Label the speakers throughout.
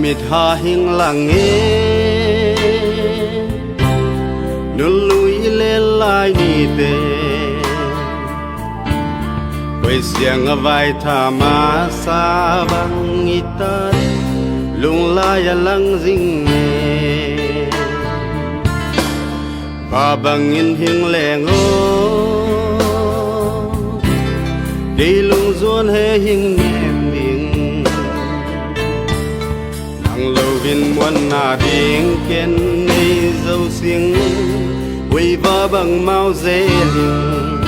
Speaker 1: mit ha hing lang e nul lui le lai ni te quay xiang a vai tha ma sa bang ita lung la ya lang ding e ba bang in hing leng o đi lung zuan he hing nem ding nang lâu vin muan na ding ken nei dâu xing quay ba bằng mau dễ linh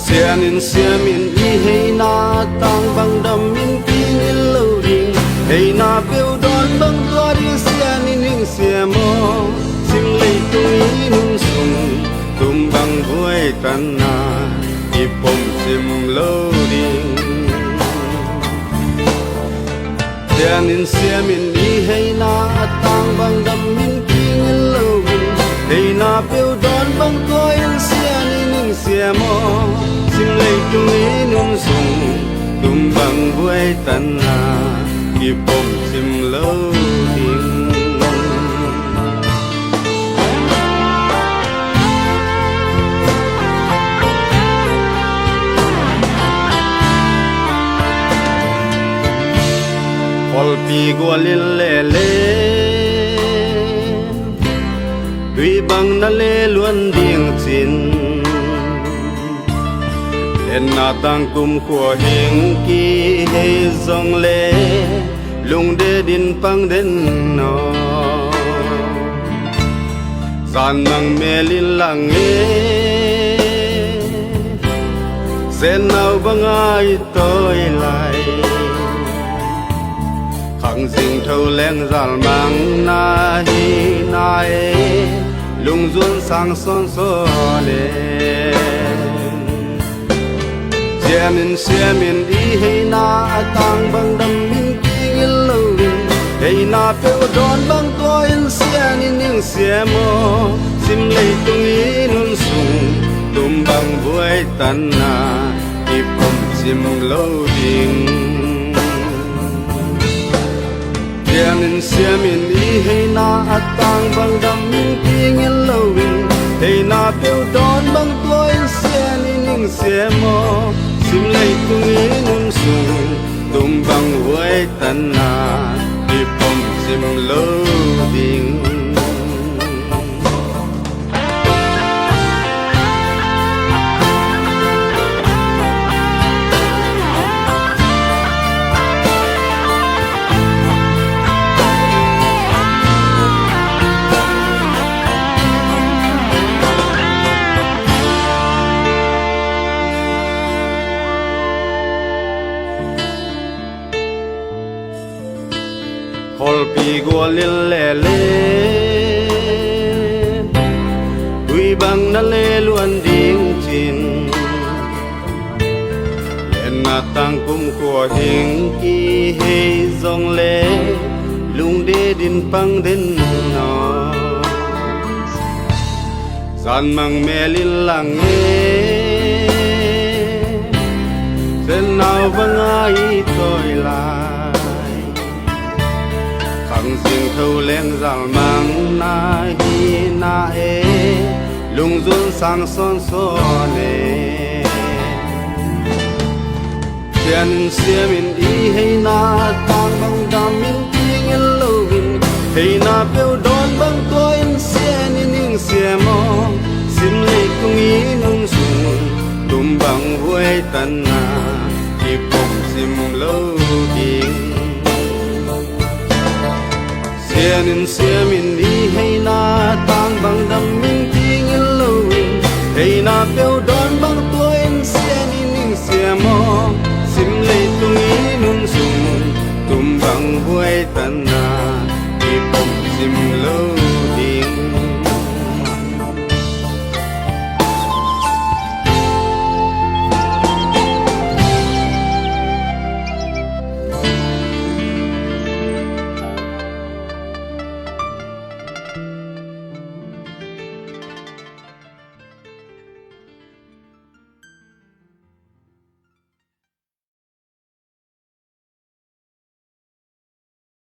Speaker 1: xian in xiam in y hay na tang bang đam in king in lâu ding hay na bêu đón bang tua đi xian in hing xiam mo sim lei tu in sung tum bang vui tan na ipom sim loading xian in xiam in y hay na tang bang đam in king in loading hay na bêu đón bang tua in xian in hing xiam mo sim lei tu in sung tum bang vui tan na ipom sim loading Ol pi gua lil le le Dui bang na le luan ding chin Len na tang kum khua hing ki he zong le Lung de din pang den no Zan nang me lin lang e Zen nao bang ai tôi lại khang ding thâu leng zal mang na hi na e lung zuan sang son so le xiam in đi hay na tang bang đam min king in lâu hay na phêu đón bang to in xian in những xiam mo sim lei tung in sung tum bang vui tan na ipom sim lâu ding xiam in y hay na tang bang đam king in lâu hay na phêu đón bang tua in xian in những xiam mo sim lei tung in sung tum bang vui tan na ipom sim loading Hol pi gua lil le le Dui bang na le luan ding chin Len na tang kum khua hing ki he zong le Lung de din pang den no Zan mang me lin lang e Zen nao bang ai tôi lại khang ding thâu leng zal mang na hi na e lung zuan sang son so le xiam in y hay na tang bang đam in king in lâu hay na bêu đón bang to in xian in hing xiam mo sim lei tung in sung tum bang vui tan na ipom sim loading xiam in đi hay na tang bang đam min king in lâu hay na bêu đón bang tua in xian in hing xiam mo sim lei tung in sung tum bang vui tan na ipom sim lâu